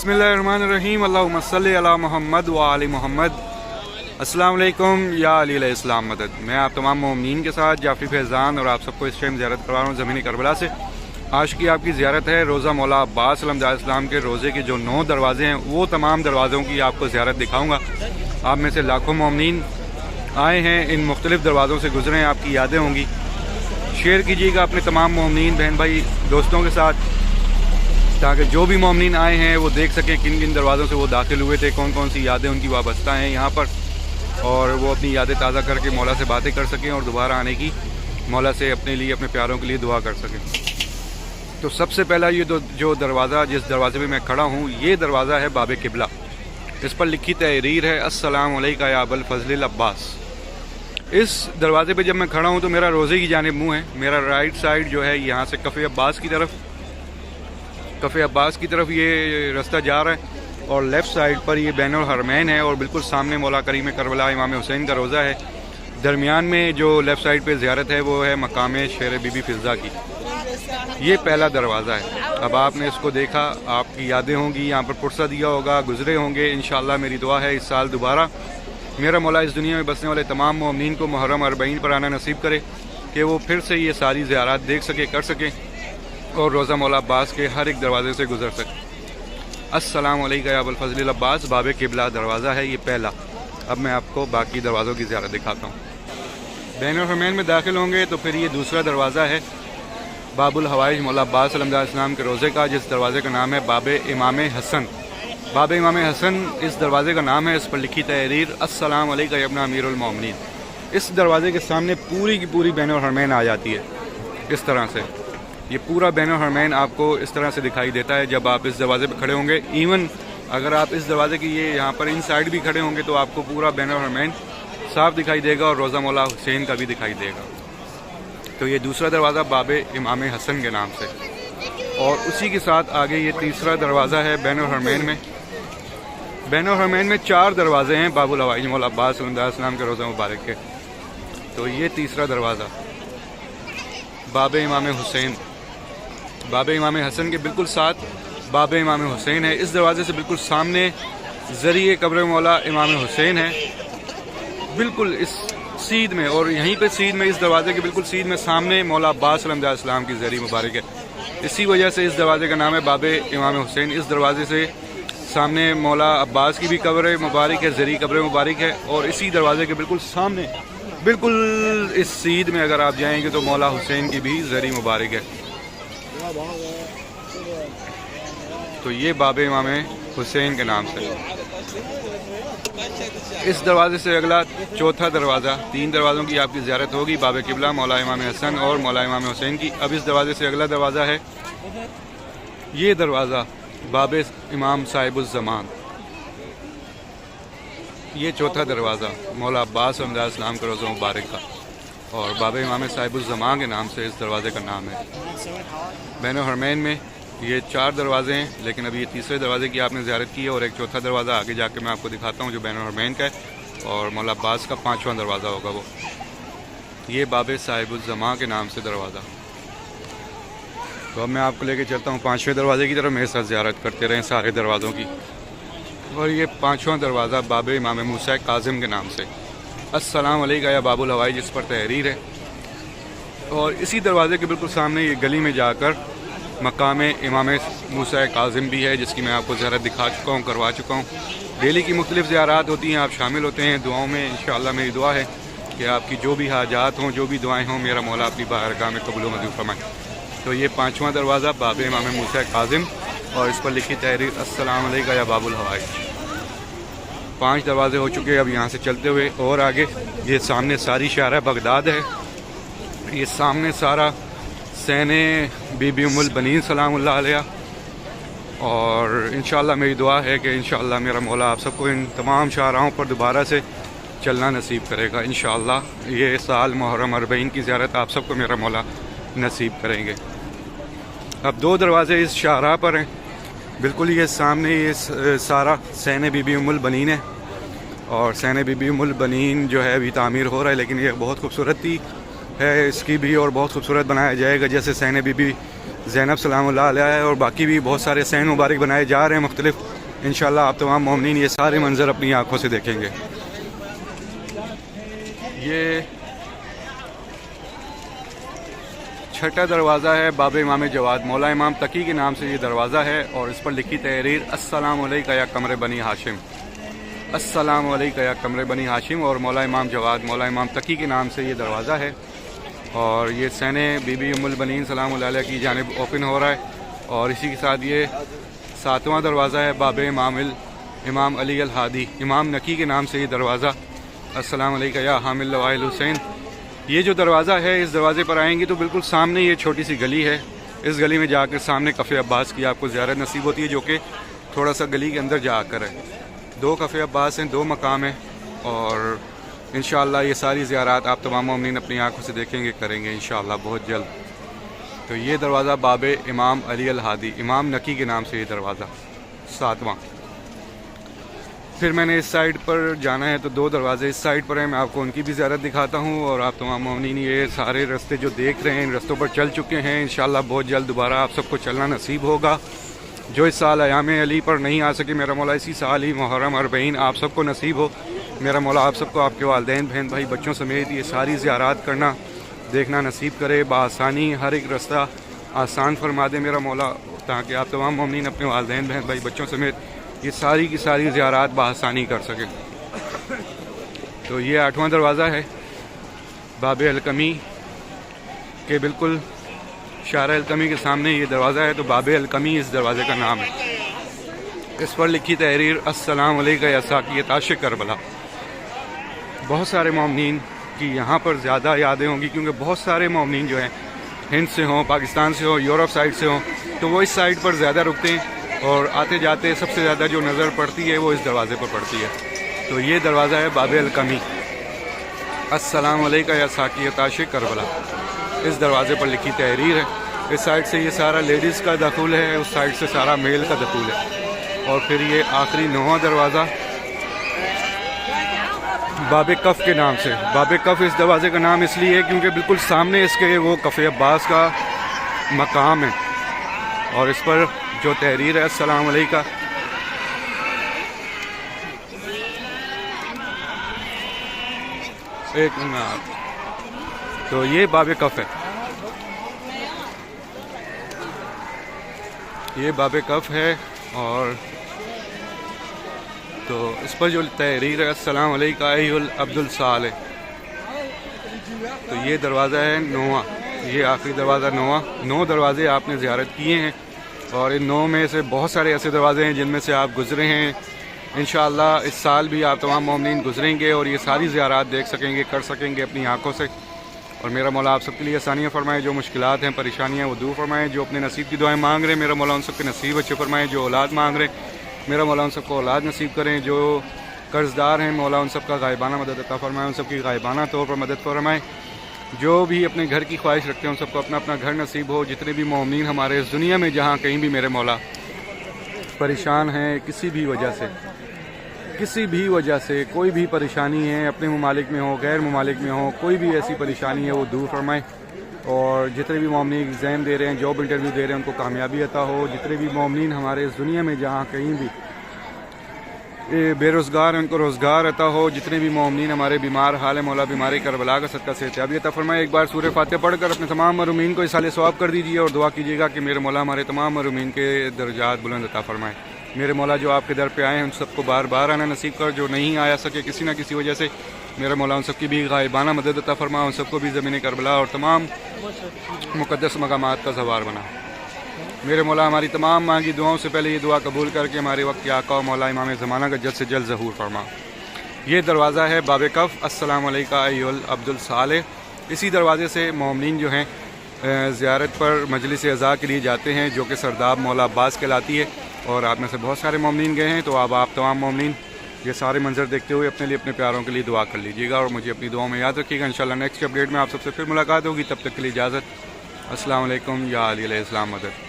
बिस्मिल्लाहिर्रहमानिर्रहीम अल्लाहुम्मा सल्ली अला मोहम्मद व आलि मोहम्मद। अस्सलाम वालेकुम या अली इस्लाम मदद। मैं आप तमाम मोमिनीन के साथ जाफरी फैज़ान और आप सबको इस टाइम ज़ियारत करवा रहा हूँ ज़मीनी करबला से। आज की आपकी ज़ियारत है रोज़ा मौला अब्बास अलैहिस्सलाम के रोज़े के जो 9 दरवाज़े हैं वो तमाम दरवाज़ों की आपको ज़ियारत दिखाऊँगा। आप में से लाखों मोमिनीन आए हैं, इन मुख्तलिफ़ दरवाज़ों से गुजरे हैं, आपकी यादें होंगी। शेयर कीजिएगा अपने तमाम मोमिनीन बहन भाई दोस्तों के साथ, ताकि जो भी मोमिनीन आए हैं वो देख सकें किन किन दरवाज़ों से वो दाखिल हुए थे, कौन कौन सी यादें उनकी वाबस्ता हैं यहाँ पर, और वो अपनी यादें ताज़ा करके मौला से बातें कर सकें और दोबारा आने की मौला से अपने लिए, अपने प्यारों के लिए दुआ कर सकें। तो सबसे पहला ये जो दरवाज़ा, जिस दरवाजे पे मैं खड़ा हूँ, ये दरवाज़ा है बाबे किबला। इस पर लिखी तहरीर है अस्सलाम अलैका या अबल फजल अब्बास। इस दरवाजे पे जब मैं खड़ा हूँ तो मेरा रोज़े की जानिब मुँह है। मेरा राइट साइड जो है यहाँ से कफ़े अब्बास की तरफ ये रास्ता जा रहा है, और लेफ़्ट साइड पर ये बैनुल हरमैन है, और बिल्कुल सामने मौला करीम करबला इमाम हुसैन का रोज़ा है। दरमियान में जो लेफ़्ट साइड पे ज़ियारत है वो है मकाम शेर बीबी फ़िज़ा की। ये पहला दरवाज़ा है। अब आपने इसको देखा, आपकी यादें होंगी, यहाँ पर पुरसा दिया होगा, गुज़रे होंगे। इंशाअल्लाह मेरी दुआ है इस साल दोबारा मेरा मौला इस दुनिया में बसने वाले तमाम मोमिनीन को मुहर्रम अरबईन पर आना नसीब करे कि वो फिर से ये सारी ज़ियारत देख सके, कर सके, और रोज़ा मौला अब्बास के हर एक दरवाजे से गुजर सके। अस्सलाम वालेकुम या अबुल फजल अब्बास। बाबे किबला दरवाज़ा है ये पहला। अब मैं आपको बाकी दरवाज़ों की ज़ियारत दिखाता हूँ। बैनुल हरमैन में दाखिल होंगे तो फिर ये दूसरा दरवाज़ा है बाबुल हवाइज मौला अब्बास अलैहिस्सलाम के रोज़े का, जिस दरवाज़े का नाम है बाबे इमाम हसन। बाबे इमाम हसन इस दरवाज़े का नाम है। इस पर लिखी तहरीर अस्सलाम अलैका या इब्न अमीरुल मोमिनीन। इस दरवाज़े के सामने पूरी की पूरी बैनुल हरमैन आ जाती है। इस तरह से ये पूरा बैनुल हरमैन आपको इस तरह से दिखाई देता है जब आप इस दरवाज़े पर खड़े होंगे। इवन अगर आप इस दरवाज़े की ये यहाँ पर इन साइड भी खड़े होंगे तो आपको पूरा बैनुल हरमैन साफ दिखाई देगा, और रोज़ा मौला हुसैन का भी दिखाई देगा। तो ये दूसरा दरवाज़ा बाबे इमाम हसन के नाम से, और उसी के साथ आगे ये तीसरा दरवाज़ा है बैनुल हरमैन में। बैनुल हरमैन में 4 दरवाज़े हैं बाबुल हवाइज मौला अब्बास अलैहिस्सलाम के रोज़ा मुबारक के। तो ये तीसरा दरवाज़ा बाबे इमाम हुसैन, बाबे इमाम हसन के बिल्कुल साथ बाबे इमाम हुसैन है। इस दरवाज़े से बिल्कुल सामने ज़रिए कब्र मौला इमाम हुसैन है, बिल्कुल इस सीध में, और यहीं पे सीध में, इस दरवाज़े के बिल्कुल सीध में सामने मौला अब्बास अलैहिस्सलाम की ज़री मुबारक है। इसी वजह से इस दरवाज़े का नाम है बाबे इमाम हुसैन। इस दरवाज़े से सामने मौला अब्बास की भी कब्र मुबारक है, ज़री कब्र मुबारक है, और इसी दरवाज़े के बिल्कुल सामने, बिल्कुल इस सीध में अगर आप जाएंगे तो मौला हुसैन की भी ज़री मुबारक है। तो ये बाबे इमाम हुसैन के नाम से। इस दरवाजे से अगला चौथा दरवाज़ा, 3 दरवाज़ों की आपकी ज़ियारत होगी, बाबे किबला, मौला इमाम हसन और मौला इमाम हुसैन की। अब इस दरवाजे से अगला दरवाज़ा है ये दरवाज़ा बाबे इमाम साहिबुज़्ज़मान। ये चौथा दरवाज़ा मौला अब्बास अलैहिस्सलाम के रोज़ा मुबारक का, और बाबे इमाम साहिबुज़्ज़मान के नाम से इस दरवाज़े का नाम है। बैनुल हरमैन में ये 4 दरवाजे हैं, लेकिन अभी ये तीसरे दरवाजे की आपने ज़ियारत की है, और एक चौथा दरवाज़ा आगे जाके मैं आपको दिखाता हूँ जो बैनुल हरमैन का है, और मौला अब्बास का 5वां दरवाज़ा होगा वो। ये बाबे साहिबुज़्ज़मान के नाम से दरवाज़ा। तो अब मैं आपको लेके चलता हूँ 5वें दरवाजे की तरफ। मेरे साथ ज़ियारत करते रहें सारे दरवाज़ों की। और ये 5वां दरवाज़ा बाबे इमाम मूसा काज़िम के नाम से। अस्सलाम अलैका या बाबुल हवाई, जिस पर तहरीर है। और इसी दरवाज़े के बिल्कुल सामने ये गली में जाकर मकाम इमाम मूसा काज़िम भी है, जिसकी मैं आपको ज़ियारत दिखा चुका हूँ, करवा चुका हूँ। डेली की मुख्तलिफ़ ज़ियारत होती हैं, आप शामिल होते हैं दुआओं में। इंशाअल्लाह मेरी दुआ है कि आपकी जो भी हाजात हों, जो भी दुआएँ हों, मेरा मौला अपनी बारगाह में कबूल मंजूर फरमाए। तो ये 5वां दरवाज़ा बाबे इमाम मूसा काज़िम, और इस पर लिखी तहरीर अस्सलाम अलैका या बाबुल हवाई। 5 दरवाजे हो चुके हैं। अब यहाँ से चलते हुए और आगे ये सामने सारी शारा बगदाद है। ये सामने सारा सैने बीबी उम्मुल बनीन सलामुल्लाह अलैहा, और इंशाअल्लाह मेरी दुआ है कि इंशाअल्लाह मेरा मौला आप सबको इन तमाम शाहराहों पर दोबारा से चलना नसीब करेगा। इंशाअल्लाह ये साल मुहर्रम अरबईन की ज़ियारत आप सबको मेरा मौला नसीब करेंगे। अब 2 दरवाज़े इस शाहराह पर हैं, बिल्कुल ये सामने ये सारा सैने बीबी उम्मुल बनीन है, और सैने बीबी उम्मुल बनीन जो है अभी तामीर हो रहा है, लेकिन ये बहुत खूबसूरती है इसकी भी, और बहुत खूबसूरत बनाया जाएगा। जैसे सैने बीबी ज़ैनब सलामुल्लाह अलैहा है, और बाकी भी बहुत सारे सैन मुबारक बनाए जा रहे हैं मुख्तलिफ़ انشاءاللہ آپ تمام مومنین یہ سارے منظر اپنی آنکھوں سے دیکھیں گے۔ یہ چھٹا دروازہ ہے باب امام جواد مولا امام تقی کے نام سے یہ دروازہ ہے، اور اس پر لکھی تحریر السلام علیکہ یا قمر بنی ہاشم، السلام علیکہ یا قمر بنی ہاشم، اور مولا امام جواد مولا امام تقی کے نام سے یہ دروازہ ہے، اور یہ حسین بی بی ام البنین سلام اللہ علیہ کی جانب اوپن ہو رہا ہے۔ اور اسی کے ساتھ یہ 7واں دروازہ ہے باب امام علی الہادی امام نقی کے نام سے یہ دروازہ، السلام علیکہ یا حامل لوائے الحسین۔ یہ جو دروازہ ہے، اس دروازے پر آئیں گے تو بالکل سامنے یہ چھوٹی سی گلی ہے، اس گلی میں جا کر سامنے کفے عباس کی آپ کو زیارت نصیب ہوتی ہے، جو کہ تھوڑا سا گلی کے اندر جا کر ہے۔ 2 کفے عباس ہیں، 2 مقام ہیں، اور انشاءاللہ یہ ساری زیارات آپ تمام مومنین اپنی آنکھوں سے دیکھیں گے، کریں گے انشاءاللہ بہت جلد۔ تو یہ دروازہ باب امام علی الہادی امام نقی کے نام سے یہ دروازہ 7واں۔ پھر میں نے اس سائڈ پر جانا ہے تو 2 دروازے اس سائڈ پر ہیں، میں آپ کو ان کی بھی زیارت دکھاتا ہوں، اور آپ تمام مومنین یہ سارے رستے جو دیکھ رہے ہیں ان رستوں پر چل چکے ہیں، انشاءاللہ بہت جلد دوبارہ آپ سب کو چلنا نصیب ہوگا۔ جو اس سال ایام علی پر نہیں آ سکے، میرا مولا اسی سال ہی محرم 40 آپ سب کو نصیب ہو، میرا مولا آپ سب کو آپ کے والدین بہن بھائی بچوں سمیت یہ ساری زیارات کرنا دیکھنا نصیب کرے، بآسانی ہر ایک رستہ آسان فرما دے میرا مولا، تاکہ آپ تمام مومنین اپنے والدین بہن بھائی بچوں سمیت یہ ساری کی ساری زیارات بآسانی کر سکیں۔ تو یہ 8واں دروازہ ہے باب القمی کے بالکل شارع القمی کے سامنے یہ دروازہ ہے، تو باب القمی اس دروازے کا نام ہے۔ اس پر لکھی تحریر السلام علیکہ یا ساقیۃ عاشق کربلا۔ بہت سارے مومنین کی یہاں پر زیادہ یادیں ہوں گی، کیونکہ بہت سارے مومنین جو ہیں ہند سے ہوں، پاکستان سے ہوں، یورپ سائڈ سے ہوں، تو وہ اس سائڈ پر زیادہ رکتے ہیں، اور آتے جاتے سب سے زیادہ جو نظر پڑتی ہے وہ اس دروازے پر پڑتی ہے۔ تو یہ دروازہ ہے باب القمی السلام علیکہ یا ساقیۃ عاشق کربلا، اس دروازے پر لکھی تحریر ہے۔ اس سائڈ سے یہ سارا لیڈیز کا دخول ہے، اس سائڈ سے سارا میل کا دخول ہے۔ اور پھر یہ آخری 9واں دروازہ باب کف کے نام سے، باب کف اس دروازے کا نام اس لیے ہے کیونکہ بالکل سامنے اس کے وہ کفے عباس کا مقام ہے، اور اس پر جو تحریر ہے السلام علیکہ ایک منٹ، تو یہ باب کف ہے، یہ باب کف ہے، اور تو اس پر جو تحریر ہے السلام علیکہ ایھا العبد الصالح، تو یہ دروازہ ہے 9واں، یہ آخری دروازہ 9واں۔ 9 دروازے آپ نے زیارت کیے ہیں، اور ان 9 میں سے بہت سارے ایسے دروازے ہیں جن میں سے آپ گزرے ہیں، انشاءاللہ اس سال بھی آپ تمام مومنین گزریں گے اور یہ ساری زیارات دیکھ سکیں گے، کر سکیں گے اپنی آنکھوں سے۔ اور میرا مولا آپ سب کے لیے آسانیاں فرمائے، جو مشکلات ہیں پریشانیاں وہ دور فرمائے، جو اپنے نصیب کی دعائیں مانگ رہے ہیں میرا مولا ان سب کے نصیب اچھے فرمائے، جو اولاد مانگ رہے ہیں میرا مولا ان سب کو اولاد نصیب کریں، جو قرض دار ہیں مولا ان سب کا غائبانہ مدد عطا فرمائے، ان سب کی غائبانہ طور پر مدد فرمائے، جو بھی اپنے گھر کی خواہش رکھتے ہیں ان سب کو اپنا اپنا گھر نصیب ہو۔ جتنے بھی مومنین ہمارے اس دنیا میں جہاں کہیں بھی میرے مولا پریشان ہیں، کسی بھی وجہ سے کوئی بھی پریشانی ہے، اپنے ممالک میں ہو غیر ممالک میں ہو، کوئی بھی ایسی پریشانی ہے وہ دور فرمائے، اور جتنے بھی مومنین ایگزام دے رہے ہیں، جاب انٹرویو دے رہے ہیں ان کو کامیابی عطا ہو۔ جتنے بھی مومنین ہمارے اس دنیا میں جہاں کہیں بھی بے روزگار ہیں ان کو روزگار عطا ہو۔ جتنے بھی مومنین ہمارے بیمار حال مولا بیماری کربلا کا صدقہ صحتیابی عطا فرمائے۔ ایک بار سورہ فاتحہ پڑھ کر اپنے تمام مرحومین کو اصالِ ثواب کر دیجیے، اور دعا کیجیے گا کہ میرے مولا ہمارے تمام مرحومین کے درجات بلند عطا فرمائے۔ میرے مولا جو آپ کے در پہ آئے ہیں ان سب کو بار بار آنا نصیب کر، جو نہیں آیا سکے کسی نہ کسی وجہ سے میرا مولا ان سب کی بھی غائبانہ مدد عطا فرما، ان سب کو بھی زمین کربلا اور تمام مقدس مقامات کا زوار بنا۔ میرے مولا ہماری تمام مانگی دعاؤں سے پہلے یہ دعا قبول کر کے ہمارے وقت کے آقا و مولا امام زمانہ کا جلد سے جلد ظہور فرما۔ یہ دروازہ ہے باب کف السلام علیکہ ایھا العبد الصالح۔ اسی دروازے سے مومنین جو ہیں زیارت پر مجلس عزا کے لیے جاتے ہیں، جو کہ سرداب مولا عباس کہلاتی ہے، اور آپ میں سے بہت سارے مومنین گئے ہیں، تو اب آپ تمام مومنین یہ سارے منظر دیکھتے ہوئے اپنے لیے اپنے پیاروں کے لیے دعا کر لیجیے گا، اور مجھے اپنی دعاؤں میں یاد رکھیے گا۔ انشاءاللہ نیکسٹ اپڈیٹ میں آپ سب سے پھر ملاقات ہوگی، تب تک کے لیے اجازت۔ السلام علیکم، یا علی علیہ السلام مدد۔